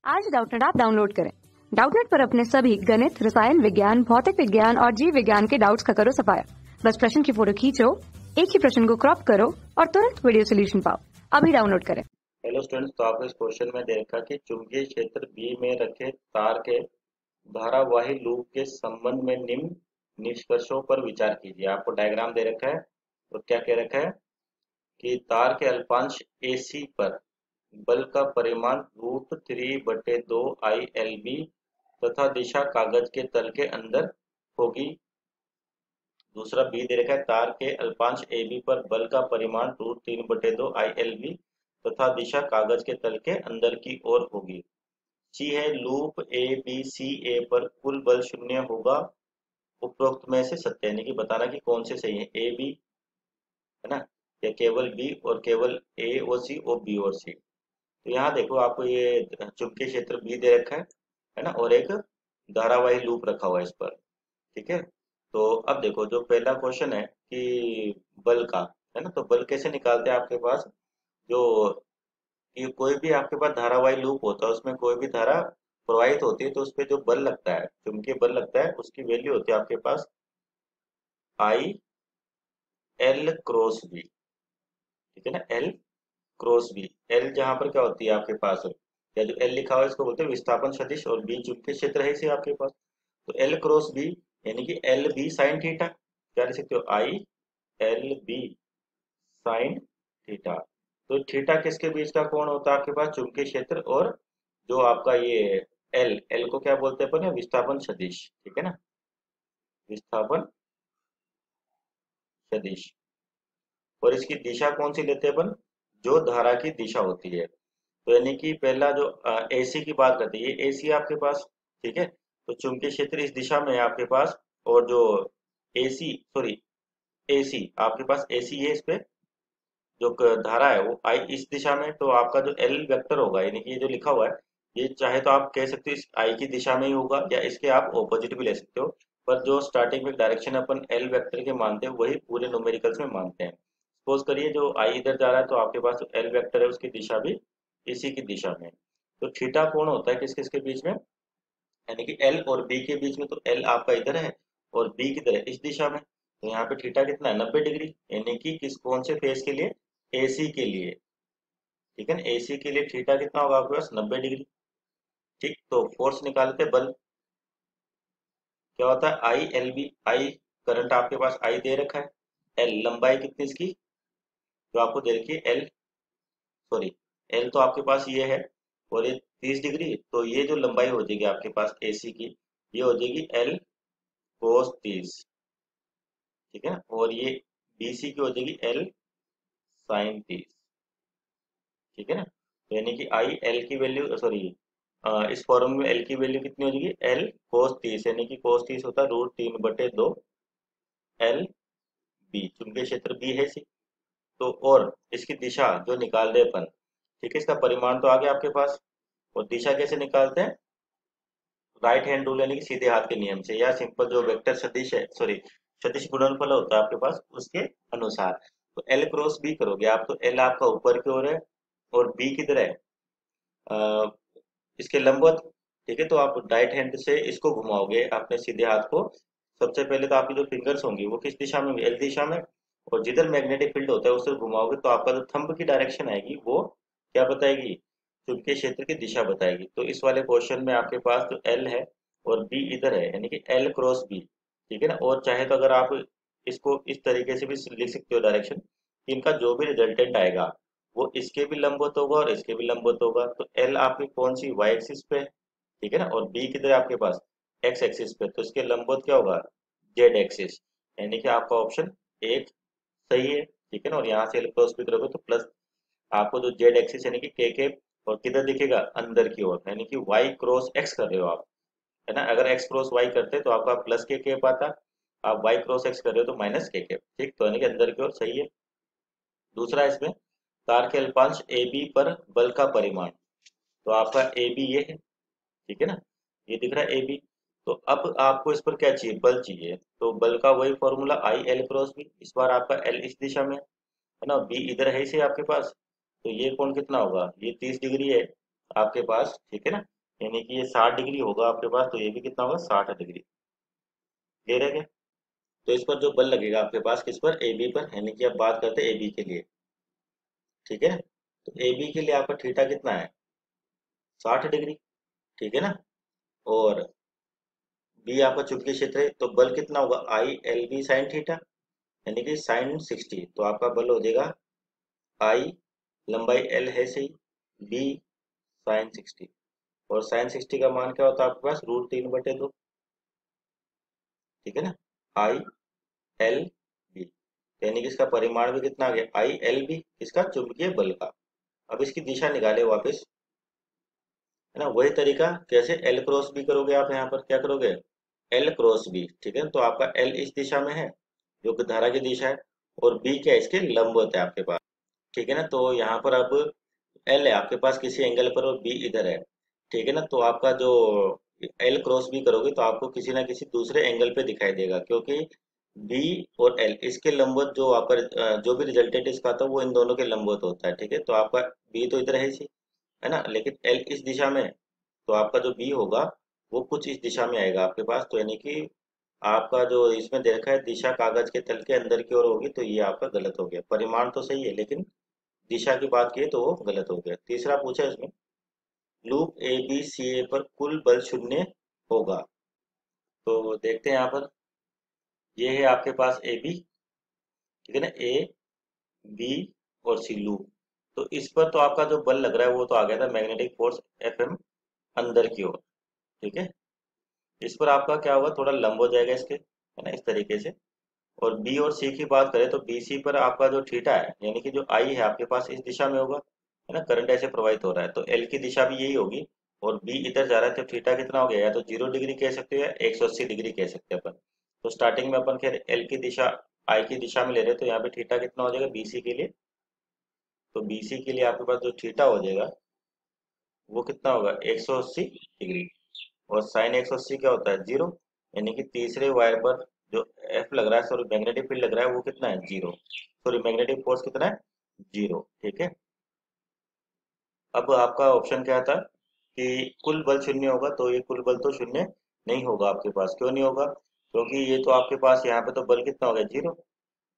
आज डाउटनेट आप डाउनलोड करें। डाउटनेट पर अपने सभी गणित, रसायन विज्ञान, भौतिक विज्ञान और जीव विज्ञान के डाउट्स का करो सफाया। बस प्रश्न की फोटो खींचो, एक ही प्रश्न को क्रॉप करो और तुरंत वीडियो सोल्यूशन पाओ। अभी डाउनलोड करें। हेलो स्टूडेंट्स, तो आपको इस क्वेश्चन में दे रखा कि चुंबकीय क्षेत्र बी में रखे तार के धारावाही लूप के संबंध में निम्न निष्कर्षों पर विचार कीजिए। आपको डायग्राम दे रखा है और क्या कह रखा है कि तार के अल्पांश AC पर बल का परिमाण √3/2 ILB तथा दिशा कागज के तल के अंदर होगी। दूसरा बी दे रखा है तार के अल्पांश AB पर बल का परिमाण √3/2 ILB तथा दिशा कागज के तल के अंदर की ओर होगी। सी है लूप ABCA पर कुल बल 0 होगा। उपरोक्त में से सत्य, यानी कि बताना कि कौन से सही है, AB है ना, या केवल B और केवल A और C और B और C। तो यहाँ देखो आपको ये चुंबकीय क्षेत्र बी दे रखा है ना, और एक धारावाही लूप रखा हुआ है इस पर। ठीक है, तो अब देखो जो पहला क्वेश्चन है कि बल का है ना, तो बल कैसे निकालते हैं आपके पास, जो कि कोई भी आपके पास धारावाही लूप होता है उसमें कोई भी धारा प्रवाहित होती है तो उस पर जो बल लगता है, चुंबकीय बल लगता है, उसकी वैल्यू होती है आपके पास IL क्रॉस बी। ठीक है ना, L क्रॉस बी। L जहां पर क्या होती है आपके पास, या जो L लिखा हुआ है इसको बोलते हैं विस्थापन सदिश, और B चुंबकीय क्षेत्र है इसे आपके पास। तो L क्रॉस बी यानी कि LB साइन थीटा, क्या लिख सकते हो, ILB साइन थीटा। तो थीटा किसके बीच का कोण होता है आपके पास, चुंबकीय क्षेत्र और जो आपका ये L को क्या बोलते हैं अपन, विस्थापन सदिश। ठीक है ना, विस्थापन सदिश। और इसकी दिशा कौन सी लेते हैं अपन, जो धारा की दिशा होती है। तो यानी कि पहला जो AC की बात करते हैं, ये AC है आपके पास। ठीक है, तो चुंबकीय क्षेत्र इस दिशा में है आपके पास, और जो AC आपके पास AC है, इस पे जो धारा है वो I इस दिशा में, तो आपका जो L वेक्टर होगा, यानी कि ये जो लिखा हुआ है, ये चाहे तो आप कह सकते हो इस I की दिशा में ही होगा, या इसके आप ऑपोजिट भी ले सकते हो। पर जो स्टार्टिंग में डायरेक्शन अपन L वेक्टर के मानते हैं वही पूरे न्यूमेरिकल्स में मानते हैं। सपोज करिए जो I इधर जा रहा है तो आपके पास जो L वेक्टर है उसकी दिशा भी इसी की दिशा में। तो थीटा कोण होता है किस किस के बीच में, यानी कि L और B के बीच में। तो L आपका इधर है और B किधर है, इस दिशा में। तो यहाँ पे थीटा कितना है, 90 डिग्री, यानी कि किस कौन से फेज के लिए, AC के लिए। ठीक है ना, AC के लिए थीटा कितना होगा आपके पास, 90 डिग्री। ठीक, तो फोर्स निकालते हैं, बल क्या होता है, ILB। I करंट आपके पास I दे रखा है, L लंबाई कितनी इसकी जो आपको दे रखी है, L तो आपके पास ये है, और ये 30 डिग्री, तो ये जो लंबाई हो जाएगी आपके पास AC की, ये हो जाएगी L cos 30। ठीक है ना, और ये BC की हो जाएगी L sin 30। ठीक है ना, तो यानी कि I L की वैल्यू इस फॉर्म में L की वैल्यू कितनी हो जाएगी, L cos 30, यानी कि cos 30 होता है √3/2 LB। चुंबकीय क्षेत्र B है इसी। तो और इसकी दिशा जो निकाल रहे अपन, ठीक है, इसका परिमाण तो आ गया आपके पास, और दिशा कैसे निकालते हैं, राइट हैंड रूल यानी कि सीधे हाथ के नियम से, या सिंपल जो वेक्टर सदिश है, सदिश गुणनफल होता है आपके पास उसके अनुसार। तो L क्रॉस B करोगे आप, तो L आपका ऊपर की ओर है और B किधर है, अ, इसके लंबवत। ठीक है, तो आप राइट हैंड से इसको घुमाओगे अपने सीधे हाथ को। सबसे पहले तो आपकी जो फिंगर्स होंगी वो किस दिशा में, L दिशा में, और जिधर मैग्नेटिक फील्ड होता है उससे घुमाओगे तो आपका जो थंब की डायरेक्शन आएगी वो क्या बताएगी, चुंबकीय क्षेत्र की दिशा बताएगी। तो इस वाले क्वेश्चन में आपके पास जो L है और B इधर है, यानी कि L क्रॉस B। ठीक है ना, और चाहे तो अगर आप इसको इस तरीके से भी लिख सकते हो डायरेक्शन, कि इनका जो भी रिजल्टेंट आएगा वो इसके भी लंबवत होगा और इसके भी लंबवत होगा। तो L आपकी कौन सी, Y एक्सिस पे है। ठीक है ना, और B किधर है आपके पास, X एक्सिस पे, तो इसके लंबवत क्या होगा, Z एक्सिस, यानी कि आपका ऑप्शन एक सही है। ठीक है ना, और यहाँ से L क्रॉस B करोगे तो प्लस आपको जो Z एक्सिस यानी कि K और किधर दिखेगा, अंदर की ओर, यानी कि Y क्रॉस X कर रहे हो आप, है ना। अगर X क्रॉस Y करते तो आपका प्लस K आता, आप Y क्रॉस X कर रहे हो तो माइनस K। ठीक, तो यानी कि अंदर की ओर सही है। दूसरा इसमें तार के अल्पांश AB पर बल का परिमाण, तो आपका AB ये है। ठीक है ना, ये दिख रहा है AB। तो अब आपको इस पर क्या चाहिए, बल चाहिए, तो बल का वही फॉर्मूला IL क्रॉस B। इस बार आपका L इस दिशा में है ना, B इधर है इसे आपके पास, तो ये कोण कितना होगा, ये 30 डिग्री है आपके पास। ठीक है ना, यानी कि ये 60 डिग्री होगा आपके पास, तो ये भी कितना होगा 60 डिग्री। क्लियर है क्या? तो इस पर जो बल लगेगा आपके पास किस पर, ए बी पर, यानी कि अब बात करते हैं ए बी के लिए। ठीक है, तो ए बी के लिए आपका थीटा कितना है, 60 डिग्री। ठीक है ना, और बी आपका चुंबकीय क्षेत्र है, तो बल कितना होगा, I L B sine theta, यानी कि साइन 60। तो आपका बल हो जाएगा आई, लंबाई एल है सही, बी साइन 60, और साइन 60 का मान क्या होता है आपके पास, √3/2। ठीक है ना, आई एल बी, यानी कि इसका परिमाण भी कितना आ गया, आई एल बी, इसका चुंबकीय बल का। अब इसकी दिशा निकाले वापस, है ना, वही तरीका कैसे, एल क्रॉस बी करोगे आप, यहाँ पर क्या करोगे, एल क्रॉस बी। ठीक है, तो आपका एल इस दिशा में है जो कि धारा की दिशा है, और बी क्या है, इसके लंबवत है आपके पास। ठीक है ना, तो यहाँ पर अब एल है आपके पास किसी एंगल पर और बी इधर है। ठीक है ना, तो आपका जो एल क्रॉस बी करोगे तो आपको किसी ना किसी दूसरे एंगल पे दिखाई देगा, क्योंकि बी और एल इसके लंबवत जो आपका जो भी रिजल्टेंट इसका आता है वो इन दोनों के लंबवत होता है। ठीक है, तो आपका बी तो इधर है इसी, है ना, लेकिन एल इस दिशा में है, तो आपका जो बी होगा वो कुछ इस दिशा में आएगा आपके पास। तो यानी कि आपका जो इसमें दे रखा है दिशा कागज के तल के अंदर की ओर होगी, तो ये आपका गलत हो गया। परिमाण तो सही है लेकिन दिशा की बात की तो वो गलत हो गया। तीसरा पूछा इसमें, लूप ए बी सी ए पर कुल बल 0 होगा। तो देखते हैं यहाँ पर, ये है आपके पास ए बी, ठीक है ना, ए बी और सी लूप। तो इस पर तो आपका जो बल लग रहा है वो तो आ गया था मैग्नेटिक फोर्स एफ एम अंदर की ओर। ठीक है, इस पर आपका क्या होगा, थोड़ा लंब हो जाएगा इसके, है ना, इस तरीके से। और बी और सी की बात करें तो बी सी पर आपका जो थीटा है, यानी कि जो आई है आपके पास इस दिशा में होगा, है ना, करंट ऐसे प्रवाहित हो रहा है, तो एल की दिशा भी यही होगी, और बी इधर जा रहा है, तो थीटा कितना हो गया, या तो 0 डिग्री कह सकते हो या 180 डिग्री कह सकते हैं अपन। तो स्टार्टिंग में अपन खैर एल की दिशा आई की दिशा में ले रहे हैं, तो यहाँ पे थीटा कितना हो जाएगा बीसी के लिए। तो बीसी के लिए आपके पास जो थीटा हो जाएगा वो कितना होगा, 180 डिग्री। और साइन 180 क्या होता है, 0, यानी कि तीसरे वायर पर जो एफ लग रहा है, सॉरी मैग्नेटिक फील्ड लग रहा है, वो कितना है, 0। सॉरी मैग्नेटिक फोर्स कितना है, 0। ठीक है, अब आपका ऑप्शन क्या था कि कुल बल 0 होगा, तो ये कुल बल तो 0 नहीं होगा आपके पास। क्यों नहीं होगा, क्योंकि ये तो आपके पास यहाँ पे तो बल कितना हो गया, 0।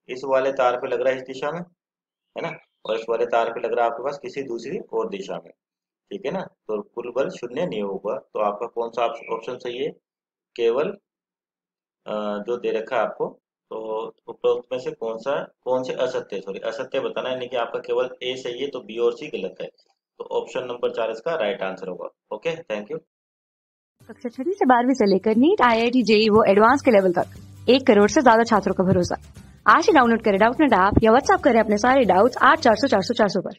इस वाले तार पे लग रहा है इस दिशा में, है ना, और इस वाले तार पे लग रहा है आपके पास किसी दूसरी और दिशा में। ठीक है ना, तो कुल बल 0 नहीं होगा। तो आपका कौन सा ऑप्शन सही है, केवल जो दे रखा है आपको, तो उपरोक्त में से कौन से असत्य, सॉरी असत्य बताना है, यानी कि आपका केवल ए सही है, तो बी और सी गलत है। तो ऑप्शन नंबर 4 इसका राइट आंसर होगा। Okay, thank you. कक्षा 6 से 12वीं से लेकर नीट, IIT, JEE वो एडवांस के लेवल तक 1 करोड़ से ज्यादा छात्रों का भरोसा। आज ही डाउनलोड करें डाउटनेट ऐप या व्हाट्सएप करें अपने सारे डाउट्स 8400 400 400 पर।